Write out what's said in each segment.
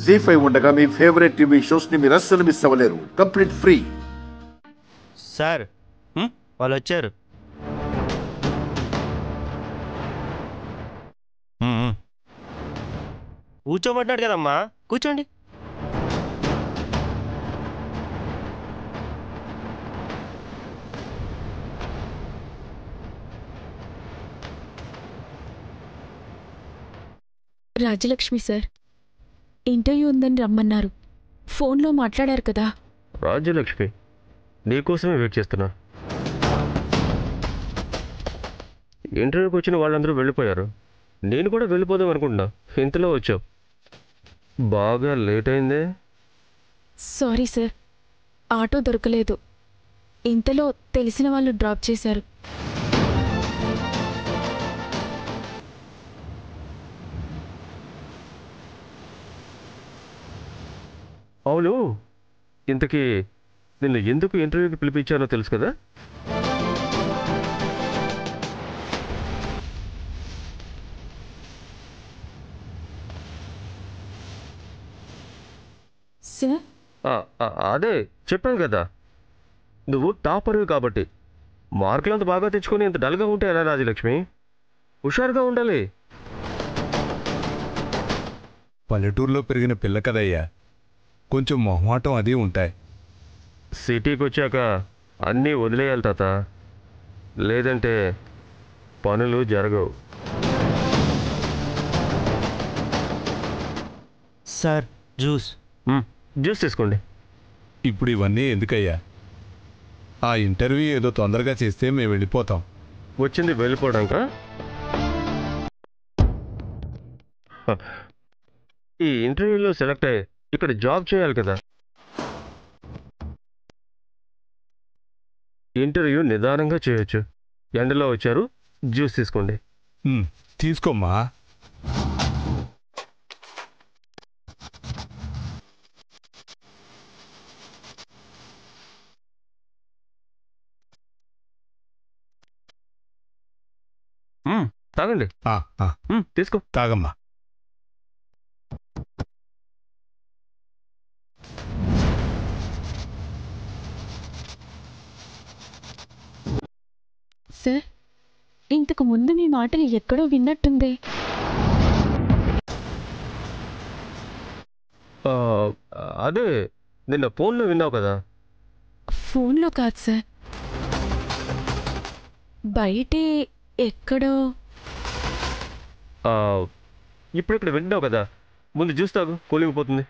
జీ5 ఉండగా మీ favourite TV shows ని మీరు అస్సలు మిస్ అవ్వలేరు. Complete free. సార్ వాళ్ళు వచ్చారు. కూర్చోమంటున్నాడు కదమ్మా, కూర్చోండి. రాజలక్ష్మి సార్, ఇంటర్వ్యూ ఉందని రమ్మన్నారు. ఫోన్లో మాట్లాడారు కదా. రాజ్యలక్ష్మి, నీకోసమే వెయిట్ చేస్తున్నా. ఇంటర్వ్యూకి వచ్చిన వాళ్ళందరూ వెళ్ళిపోయారు. నేను కూడా వెళ్ళిపోదాం అనుకుంటున్నా, ఇంతలో వచ్చావు. బాగా లేట్ అయిందే. సారీ సార్, ఆటో దొరకలేదు. ఇంతలో తెలిసిన వాళ్ళు డ్రాప్ చేశారు. అవును, ఇంతకీ నిన్ను ఎందుకు ఇంటర్వ్యూకి పిలిపించానో తెలుసు కదా? సార్, అదే చెప్పాను కదా, నువ్వు టాపర్వి కాబట్టి. మార్కులు అంత బాగా తెచ్చుకొని ఇంత డల్గా ఉంటే ఎలా రాజలక్ష్మి? హుషారుగా ఉండాలి. పల్లెటూరులో పెరిగిన పిల్ల కదయ్యా, కొంచెం మొహమాటం అది ఉంటాయి. సిటీకి వచ్చాక అన్నీ వదిలేయాలి తాత, లేదంటే పనులు జరగవు. Sir, juice. జ్యూస్ తీసుకోండి. ఇప్పుడు ఇవన్నీ ఎందుకయ్యా? ఆ ఇంటర్వ్యూ ఏదో తొందరగా చేస్తే మేము వెళ్ళిపోతాం. వచ్చింది వెళ్ళిపోవడాక? ఈ ఇంటర్వ్యూలో సెలెక్ట్ అయ్యి ఇక్కడ జాబ్ చేయాలి కదా. ఇంటర్వ్యూ నిదానంగా చేయొచ్చు. ఎండలో వచ్చారు, జ్యూస్ తీసుకోండి. తీసుకోమ్మా. తాగండి. తీసుకో. తాగమ్మా. సార్, ఇంతకు ముందు మీ మాటలు ఎక్కడో విన్నట్టుంది. అదే నిన్న ఫోన్లో విన్నావు కదా. ఫోన్లో కాదు సార్, బయటే ఎక్కడో. ఇప్పుడు ఇక్కడ విన్నావు కదా, ముందు జ్యూస్ తాగు, కూలింగ్ పోతుంది.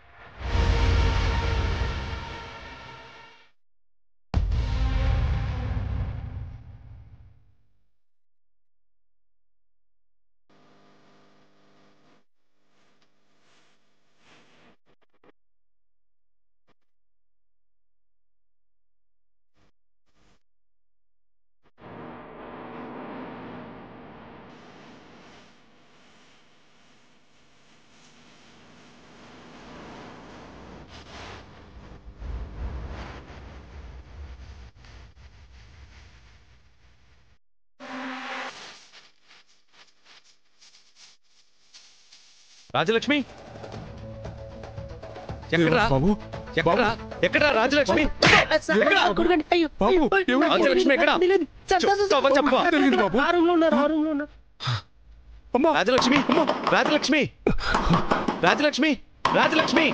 రాజలక్ష్మి, ఎక్కడా రాజలక్ష్మి? రాజలక్ష్మి ఎక్కడా? రాజలక్ష్మి, రాజలక్ష్మి, రాజలక్ష్మి, రాజలక్ష్మి,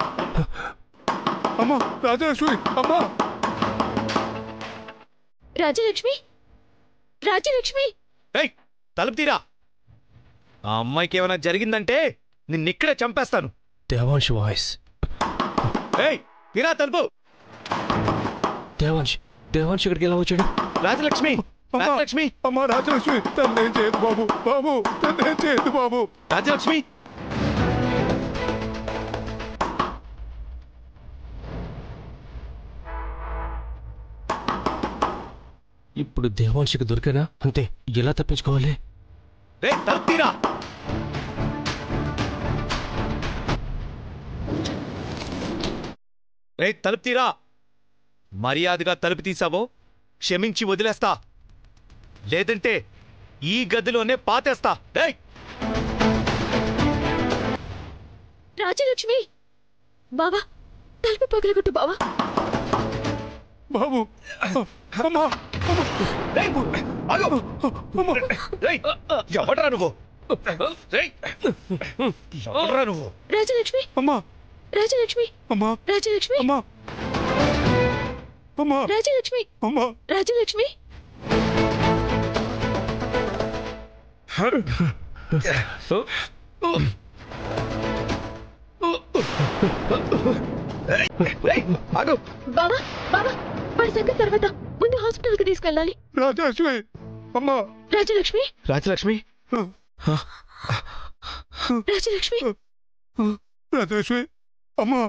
అమ్మా, రాజలక్ష్మి, అమ్మా, రాజలక్ష్మి, రాజలక్ష్మి. తలుపు తీరా. ఆ అమ్మాయికి ఏమైనా జరిగిందంటే నిన్నిక్కడే చంపేస్తాను. దేవాంశ్ వాయిస్. తీరా తలుపు. దేవాంశ్ ఇక్కడికి ఎలా వచ్చాడు? రాజలక్ష్మి, రాజలక్ష్మి, అమ్మా, రాజలక్ష్మి, తన్నేం చేయదు బాబు, బాబు, తన్నేం చేయదు బాబు. రాజలక్ష్మి, ఇప్పుడు దేవాంశికి దొరికానా అంతే, ఎలా తప్పించుకోవాలి? తలుపు తీరా. తలుపు తీరా. మర్యాదగా తలుపు తీసావో క్షమించి వదిలేస్తా, లేదంటే ఈ గదిలోనే పాతేస్తా. రాజలక్ష్మి, బావా తలుపు పగలగొట్టు బావా. బాబు అమ్మా రేయ్, ఆగు. రేయ్, ఎవడ్రా నువ్వు? రేయ్, ఎవడ్రా నువ్వు? రాజలక్ష్మి, అమ్మా రాజలక్ష్మి, అమ్మా రాజలక్ష్మి, అమ్మా అమ్మా రాజలక్ష్మి, అమ్మా రాజలక్ష్మి. ఆగు. బావా బావా వాడి సంగతి తర్వాత, ముందు హాస్పిటల్ కి తీసుకెళ్ళాలి. రాజలక్ష్మి అమ్మా రాజలక్ష్మి, రాజలక్ష్మి, రాజలక్ష్మి, రాజలక్ష్మి అమ్మా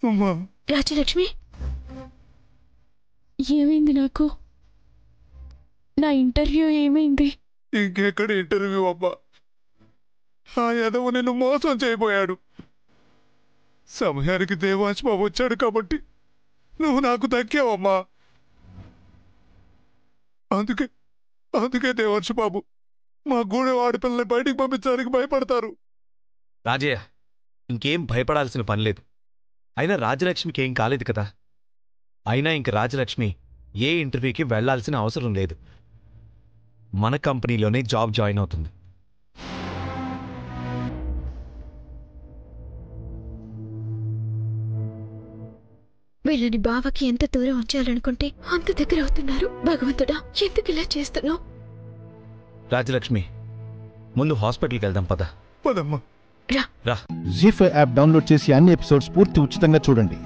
అమ్మా రాజలక్ష్మి, ఏమైంది నాకు? నా ఇంటర్వ్యూ ఏమైంది? ఇంకెక్కడ ఇంటర్వ్యూ అమ్మా? ఆ యదవ నిన్ను మోసం చేయబోయాడు. సమయానికి దేవాంశ్ బాబు వచ్చాడు కాబట్టి నువ్వు నాకు దక్కావమ్మా. అందుకే అందుకే దేవాంశ్ బాబు మా గూడెం ఆడపిల్లని బయటికి పంపించడానికి భయపడతారు. రాజయ్య, ఇంకేం భయపడాల్సిన పని లేదు. అయినా రాజలక్ష్మికి ఏం కాలేదు కదా. అయినా ఇంక రాజలక్ష్మి ఏ ఇంటర్వ్యూకి వెళ్లాల్సిన అవసరం లేదు. మన కంపెనీలోనే జాబ్ జాయిన్ అవుతుంది. వీళ్ళని బావకి ఎంత దూరం ఉంచాలనుకుంటే అంత దగ్గర అవుతున్నారు. భగవంతుడా, ఎందుకు ఇలా చేస్తున్నావు? రాజలక్ష్మి, ముందు హాస్పిటల్కి వెళ్దాం పద. పదమ్మా. రా. జీ5 యాప్ డౌన్లోడ్ చేసి అన్ని ఎపిసోడ్స్ పూర్తి ఉచితంగా చూడండి.